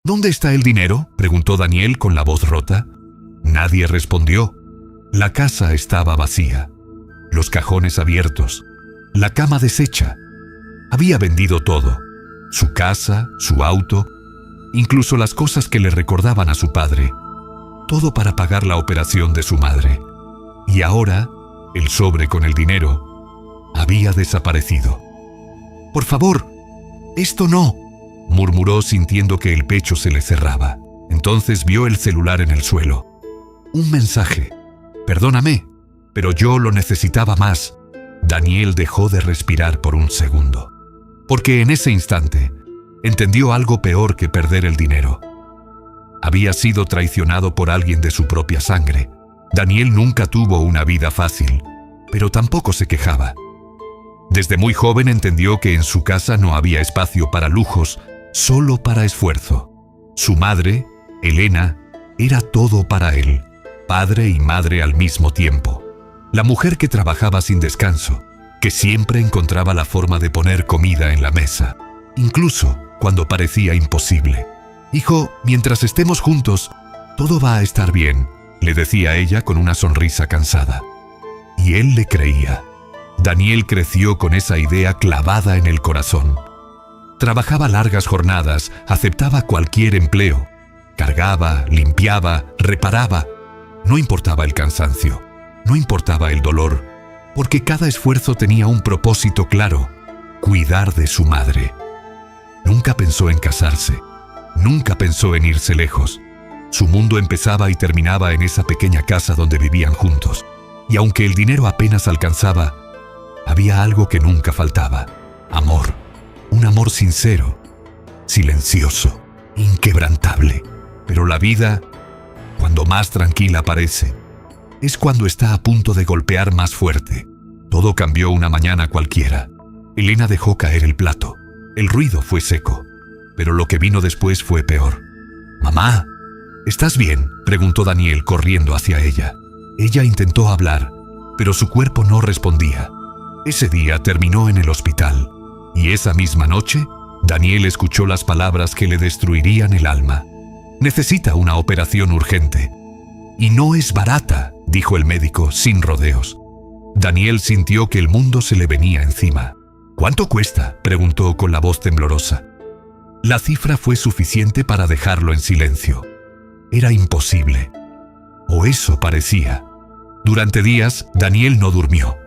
¿Dónde está el dinero?, preguntó Daniel con la voz rota. Nadie respondió. La casa estaba vacía, los cajones abiertos, la cama deshecha. Había vendido todo: su casa, su auto, incluso las cosas que le recordaban a su padre. Todo para pagar la operación de su madre. Y ahora, el sobre con el dinero había desaparecido. «Por favor, esto no», murmuró sintiendo que el pecho se le cerraba. Entonces vio el celular en el suelo. Un mensaje. «Perdóname, pero yo lo necesitaba más». Daniel dejó de respirar por un segundo, porque en ese instante entendió algo peor que perder el dinero. Había sido traicionado por alguien de su propia sangre. Daniel nunca tuvo una vida fácil, pero tampoco se quejaba. Desde muy joven entendió que en su casa no había espacio para lujos, solo para esfuerzo. Su madre, Elena, era todo para él, padre y madre al mismo tiempo. La mujer que trabajaba sin descanso, que siempre encontraba la forma de poner comida en la mesa, incluso cuando parecía imposible. «Hijo, mientras estemos juntos, todo va a estar bien», le decía ella con una sonrisa cansada. Y él le creía. Daniel creció con esa idea clavada en el corazón. Trabajaba largas jornadas, aceptaba cualquier empleo. Cargaba, limpiaba, reparaba. No importaba el cansancio, no importaba el dolor, porque cada esfuerzo tenía un propósito claro: cuidar de su madre. Nunca pensó en casarse, nunca pensó en irse lejos. Su mundo empezaba y terminaba en esa pequeña casa donde vivían juntos. Y aunque el dinero apenas alcanzaba, había algo que nunca faltaba: amor. Un amor sincero, silencioso, inquebrantable. Pero la vida, cuando más tranquila parece, es cuando está a punto de golpear más fuerte. Todo cambió una mañana cualquiera. Elena dejó caer el plato. El ruido fue seco, pero lo que vino después fue peor. «Mamá, ¿estás bien?», preguntó Daniel corriendo hacia ella. Ella intentó hablar, pero su cuerpo no respondía. Ese día terminó en el hospital, y esa misma noche, Daniel escuchó las palabras que le destruirían el alma. «Necesita una operación urgente. Y no es barata», dijo el médico sin rodeos. Daniel sintió que el mundo se le venía encima. «¿Cuánto cuesta?», preguntó con la voz temblorosa. La cifra fue suficiente para dejarlo en silencio. Era imposible. O eso parecía. Durante días, Daniel no durmió.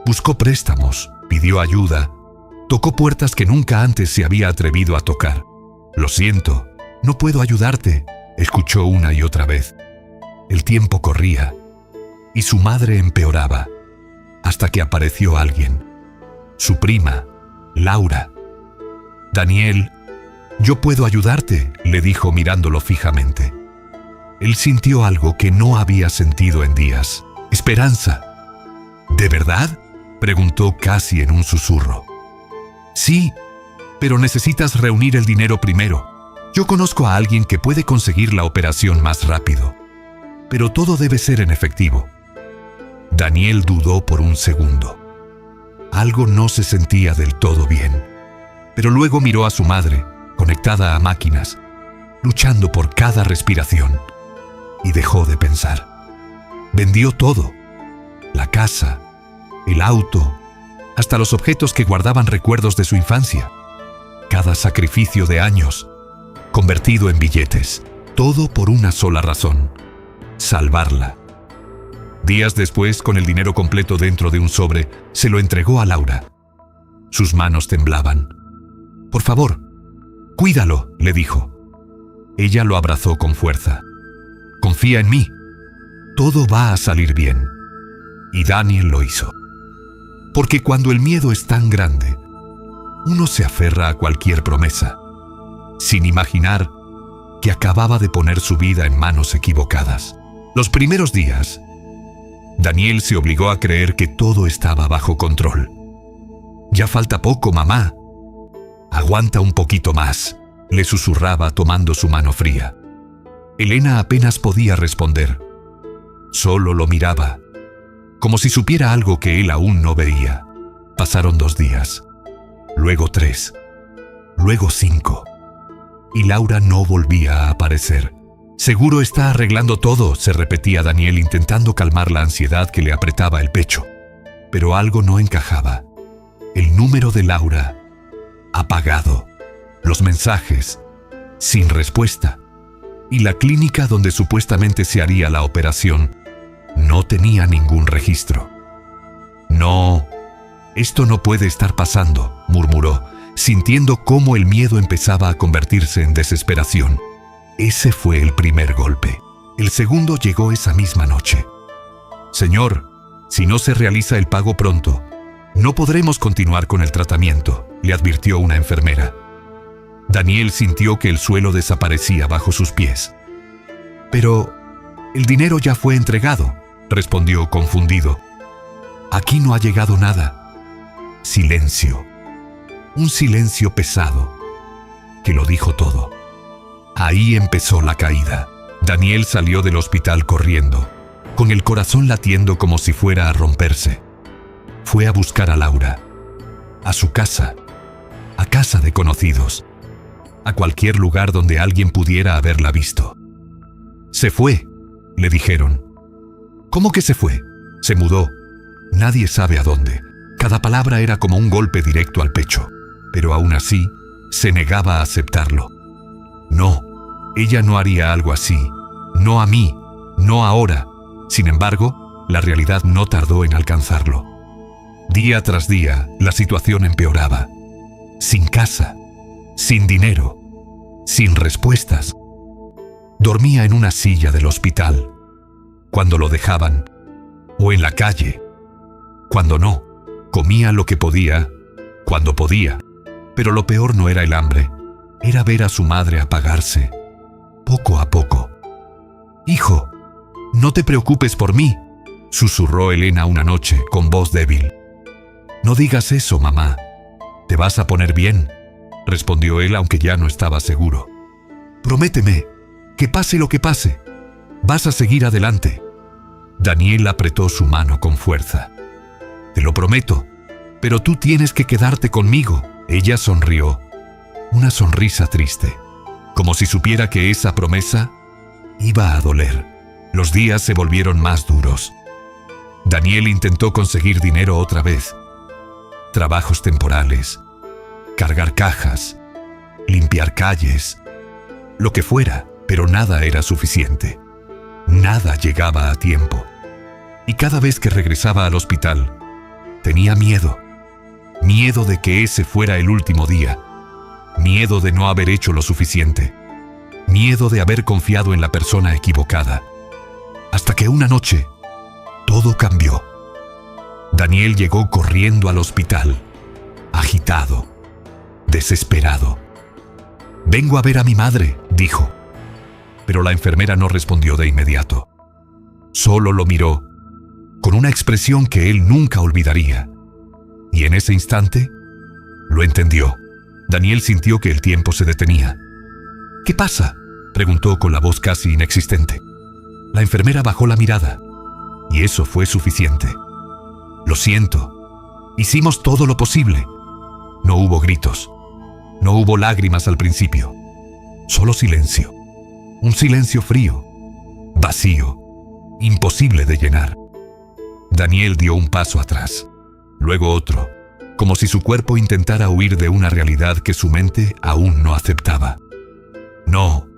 Buscó préstamos, pidió ayuda, tocó puertas que nunca antes se había atrevido a tocar. «Lo siento, no puedo ayudarte», escuchó una y otra vez. El tiempo corría, y su madre empeoraba, hasta que apareció alguien. Su prima, Laura. «Daniel, yo puedo ayudarte», le dijo mirándolo fijamente. Él sintió algo que no había sentido en días: esperanza. «¿De verdad?», preguntó casi en un susurro. «Sí, pero necesitas reunir el dinero primero. Yo conozco a alguien que puede conseguir la operación más rápido, pero todo debe ser en efectivo». Daniel dudó por un segundo. Algo no se sentía del todo bien, pero luego miró a su madre, conectada a máquinas, luchando por cada respiración, y dejó de pensar. Vendió todo: la casa, el auto, hasta los objetos que guardaban recuerdos de su infancia. Cada sacrificio de años, convertido en billetes, todo por una sola razón: salvarla. Días después, con el dinero completo dentro de un sobre, se lo entregó a Laura. Sus manos temblaban. «Por favor, cuídalo», le dijo. Ella lo abrazó con fuerza. «Confía en mí. Todo va a salir bien». Y Daniel lo hizo. Porque cuando el miedo es tan grande, uno se aferra a cualquier promesa, sin imaginar que acababa de poner su vida en manos equivocadas. Los primeros días, Daniel se obligó a creer que todo estaba bajo control. «Ya falta poco, mamá. Aguanta un poquito más», le susurraba tomando su mano fría. Elena apenas podía responder. Solo lo miraba, como si supiera algo que él aún no veía. Pasaron 2 días, luego 3, luego 5. y Laura no volvía a aparecer. «Seguro está arreglando todo», se repetía Daniel intentando calmar la ansiedad que le apretaba el pecho. Pero algo no encajaba. El número de Laura, apagado. Los mensajes, sin respuesta. Y la clínica donde supuestamente se haría la operación, no tenía ningún registro. «No, esto no puede estar pasando», murmuró, sintiendo cómo el miedo empezaba a convertirse en desesperación. Ese fue el primer golpe. El segundo llegó esa misma noche. «Señor, si no se realiza el pago pronto, no podremos continuar con el tratamiento», le advirtió una enfermera. Daniel sintió que el suelo desaparecía bajo sus pies. «Pero el dinero ya fue entregado», respondió confundido. «Aquí no ha llegado nada». Silencio. Un silencio pesado, que lo dijo todo. Ahí empezó la caída. Daniel salió del hospital corriendo, con el corazón latiendo como si fuera a romperse. Fue a buscar a Laura, a su casa, a casa de conocidos, a cualquier lugar donde alguien pudiera haberla visto. «Se fue», le dijeron. «¿Cómo que se fue?» «Se mudó. Nadie sabe a dónde». Cada palabra era como un golpe directo al pecho, pero aún así se negaba a aceptarlo. No, ella no haría algo así. No a mí, no ahora. Sin embargo, la realidad no tardó en alcanzarlo. Día tras día, la situación empeoraba. Sin casa, sin dinero, sin respuestas. Dormía en una silla del hospital, cuando lo dejaban, o en la calle, cuando no. Comía lo que podía, cuando podía. Pero lo peor no era el hambre, era ver a su madre apagarse, poco a poco. «Hijo, no te preocupes por mí», susurró Elena una noche con voz débil. «No digas eso, mamá. Te vas a poner bien», respondió él aunque ya no estaba seguro. «Prométeme, que pase lo que pase, vas a seguir adelante». Daniel apretó su mano con fuerza. «Te lo prometo, pero tú tienes que quedarte conmigo». Ella sonrió, una sonrisa triste, como si supiera que esa promesa iba a doler. Los días se volvieron más duros. Daniel intentó conseguir dinero otra vez. Trabajos temporales, cargar cajas, limpiar calles, lo que fuera, pero nada era suficiente. Nada llegaba a tiempo. Y cada vez que regresaba al hospital, tenía miedo. Miedo de que ese fuera el último día. Miedo de no haber hecho lo suficiente. Miedo de haber confiado en la persona equivocada. Hasta que una noche, todo cambió. Daniel llegó corriendo al hospital, agitado, desesperado. «Vengo a ver a mi madre», dijo. Pero la enfermera no respondió de inmediato. Solo lo miró, con una expresión que él nunca olvidaría. Y en ese instante, lo entendió. Daniel sintió que el tiempo se detenía. «¿Qué pasa?», preguntó con la voz casi inexistente. La enfermera bajó la mirada, y eso fue suficiente. «Lo siento. Hicimos todo lo posible». No hubo gritos. No hubo lágrimas al principio. Solo silencio. Un silencio frío, vacío, imposible de llenar. Daniel dio un paso atrás, luego otro, como si su cuerpo intentara huir de una realidad que su mente aún no aceptaba. «No,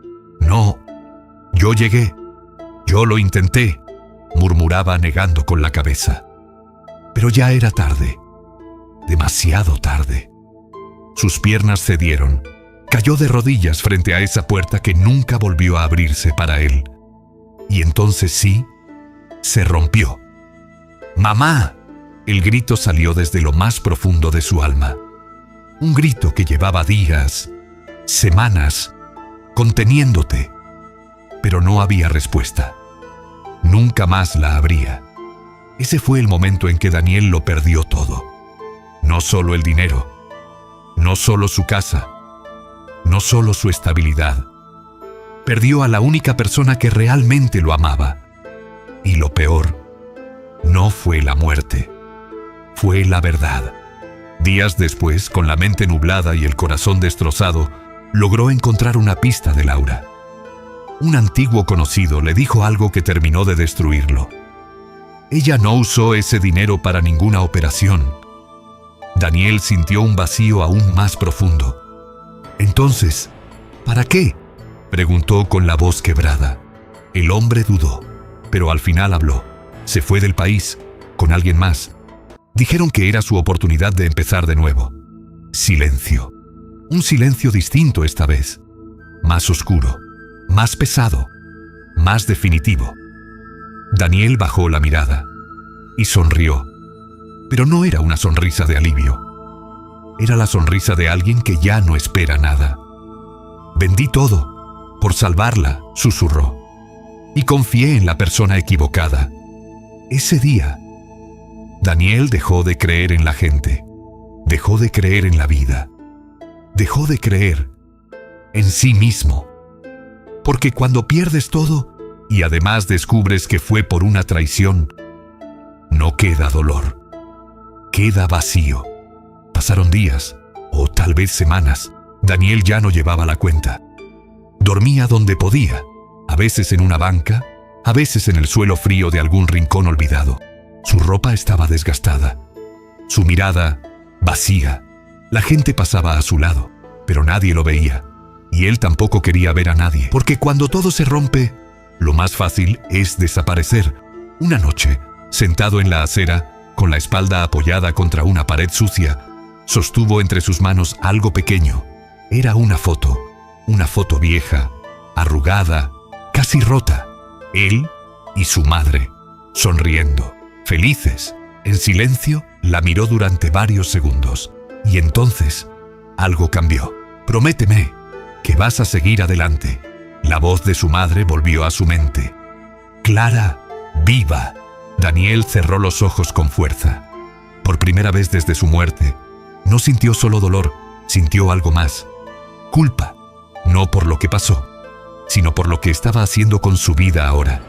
no, yo llegué, yo lo intenté», murmuraba negando con la cabeza. Pero ya era tarde, demasiado tarde. Sus piernas cedieron. Cayó de rodillas frente a esa puerta que nunca volvió a abrirse para él. Y entonces sí, se rompió. «¡Mamá!». El grito salió desde lo más profundo de su alma. Un grito que llevaba días, semanas, conteniéndote. Pero no había respuesta. Nunca más la habría. Ese fue el momento en que Daniel lo perdió todo. No solo el dinero, no solo su casa, no solo su estabilidad. Perdió a la única persona que realmente lo amaba. Y lo peor, no fue la muerte, fue la verdad. Días después, con la mente nublada y el corazón destrozado, logró encontrar una pista de Laura. Un antiguo conocido le dijo algo que terminó de destruirlo. Ella no usó ese dinero para ninguna operación. Daniel sintió un vacío aún más profundo. Entonces, ¿para qué?, preguntó con la voz quebrada. El hombre dudó, pero al final habló. Se fue del país, con alguien más. Dijeron que era su oportunidad de empezar de nuevo. Silencio. Un silencio distinto esta vez. Más oscuro, más pesado, más definitivo. Daniel bajó la mirada y sonrió. Pero no era una sonrisa de alivio. Era la sonrisa de alguien que ya no espera nada. Vendí todo por salvarla, susurró. Y confié en la persona equivocada. Ese día, Daniel dejó de creer en la gente. Dejó de creer en la vida. Dejó de creer en sí mismo. Porque cuando pierdes todo y además descubres que fue por una traición, no queda dolor. Queda vacío. Pasaron días, o tal vez semanas. Daniel ya no llevaba la cuenta. Dormía donde podía, a veces en una banca, a veces en el suelo frío de algún rincón olvidado. Su ropa estaba desgastada. Su mirada, vacía. La gente pasaba a su lado, pero nadie lo veía. Y él tampoco quería ver a nadie, porque cuando todo se rompe, lo más fácil es desaparecer. Una noche, sentado en la acera, con la espalda apoyada contra una pared sucia, sostuvo entre sus manos algo pequeño. Era una foto vieja, arrugada, casi rota. Él y su madre, sonriendo, felices. En silencio, la miró durante varios segundos. Y entonces, algo cambió. Prométeme que vas a seguir adelante. La voz de su madre volvió a su mente. Clara, viva. Daniel cerró los ojos con fuerza. Por primera vez desde su muerte, no sintió solo dolor, sintió algo más. Culpa, no por lo que pasó, sino por lo que estaba haciendo con su vida ahora.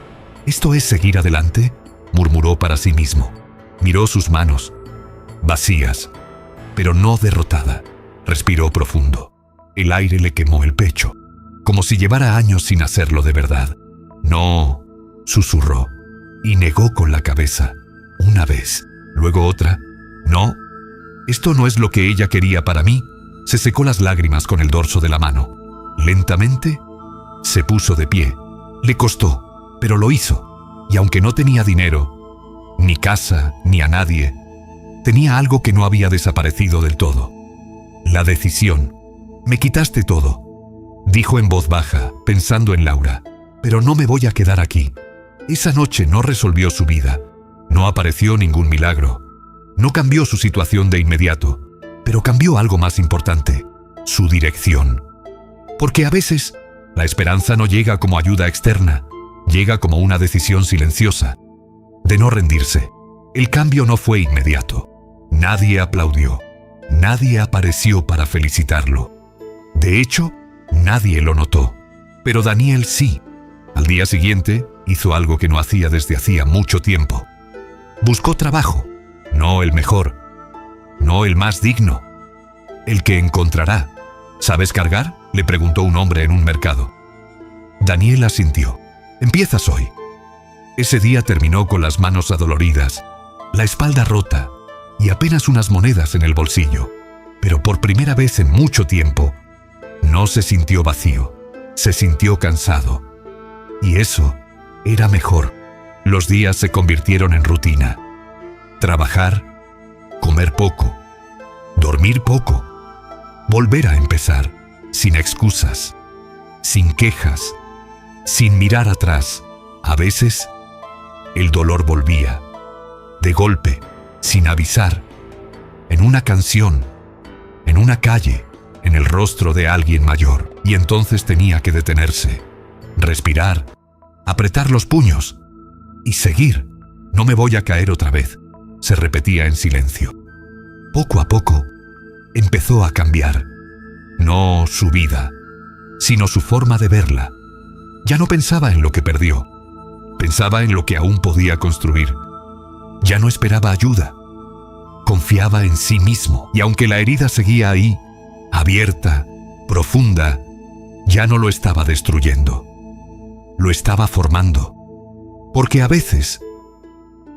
¿Esto es seguir adelante?, murmuró para sí mismo. Miró sus manos, vacías, pero no derrotada. Respiró profundo. El aire le quemó el pecho, como si llevara años sin hacerlo de verdad. No, susurró, y negó con la cabeza. Una vez, luego otra. No, esto no es lo que ella quería para mí. Se secó las lágrimas con el dorso de la mano. Lentamente, se puso de pie. Le costó, pero lo hizo. Y aunque no tenía dinero, ni casa, ni a nadie, tenía algo que no había desaparecido del todo. La decisión. Me quitaste todo, dijo en voz baja, pensando en Laura. Pero no me voy a quedar aquí. Esa noche no resolvió su vida. No apareció ningún milagro. No cambió su situación de inmediato, pero cambió algo más importante: su dirección. Porque a veces, la esperanza no llega como ayuda externa, llega como una decisión silenciosa, de no rendirse. El cambio no fue inmediato. Nadie aplaudió. Nadie apareció para felicitarlo. De hecho, nadie lo notó. Pero Daniel sí. Al día siguiente, hizo algo que no hacía desde hacía mucho tiempo. Buscó trabajo. No el mejor. No el más digno. El que encontrará. ¿Sabes cargar?, le preguntó un hombre en un mercado. Daniel asintió. Empiezas hoy. Ese día terminó con las manos adoloridas, la espalda rota y apenas unas monedas en el bolsillo. Pero por primera vez en mucho tiempo, no se sintió vacío, se sintió cansado. Y eso era mejor. Los días se convirtieron en rutina. Trabajar, comer poco, dormir poco, volver a empezar, sin excusas, sin quejas, sin mirar atrás. A veces, el dolor volvía, de golpe, sin avisar, en una canción, en una calle, en el rostro de alguien mayor. Y entonces tenía que detenerse, respirar, apretar los puños y seguir. No me voy a caer otra vez, se repetía en silencio. Poco a poco, empezó a cambiar. No su vida, sino su forma de verla. Ya no pensaba en lo que perdió. Pensaba en lo que aún podía construir. Ya no esperaba ayuda. Confiaba en sí mismo. Y aunque la herida seguía ahí, abierta, profunda, ya no lo estaba destruyendo. Lo estaba formando. Porque a veces,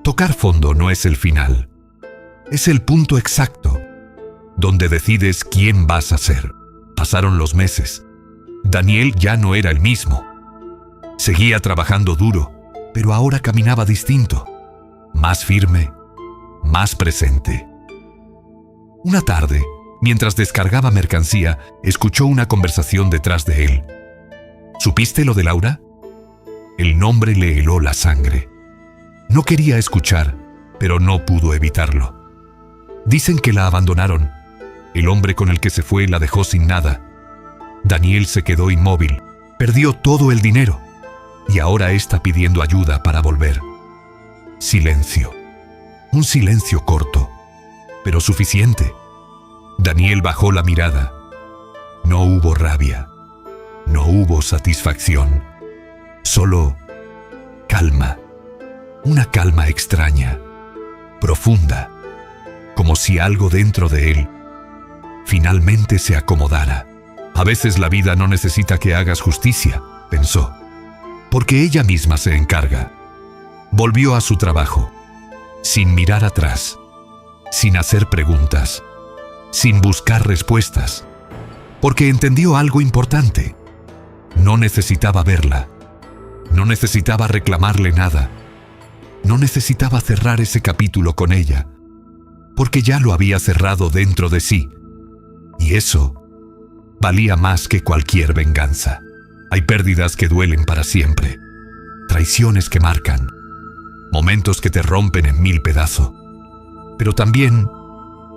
tocar fondo no es el final. Es el punto exacto, donde decides quién vas a ser. Pasaron los meses. Daniel ya no era el mismo. Seguía trabajando duro, pero ahora caminaba distinto. Más firme, más presente. Una tarde, mientras descargaba mercancía, escuchó una conversación detrás de él. ¿Supiste lo de Laura? El nombre le heló la sangre. No quería escuchar, pero no pudo evitarlo. Dicen que la abandonaron. El hombre con el que se fue la dejó sin nada. Daniel se quedó inmóvil, perdió todo el dinero y ahora está pidiendo ayuda para volver. Silencio. Un silencio corto, pero suficiente. Daniel bajó la mirada. No hubo rabia. No hubo satisfacción. Solo calma. Una calma extraña, profunda, como si algo dentro de él finalmente se acomodara. A veces la vida no necesita que hagas justicia, pensó, porque ella misma se encarga. Volvió a su trabajo, sin mirar atrás, sin hacer preguntas, sin buscar respuestas, porque entendió algo importante. No necesitaba verla, no necesitaba reclamarle nada, no necesitaba cerrar ese capítulo con ella, porque ya lo había cerrado dentro de sí, y eso valía más que cualquier venganza. Hay pérdidas que duelen para siempre, traiciones que marcan, momentos que te rompen en mil pedazos, pero también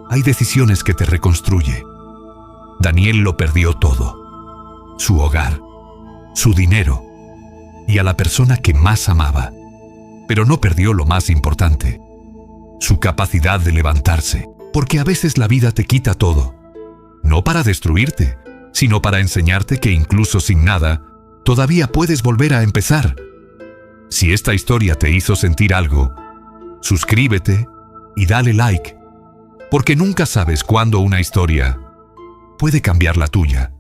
hay decisiones que te reconstruye. Daniel lo perdió todo, su hogar, su dinero y a la persona que más amaba, pero no perdió lo más importante, su capacidad de levantarse, porque a veces la vida te quita todo, no para destruirte, sino para enseñarte que incluso sin nada, todavía puedes volver a empezar. Si esta historia te hizo sentir algo, suscríbete y dale like, porque nunca sabes cuándo una historia puede cambiar la tuya.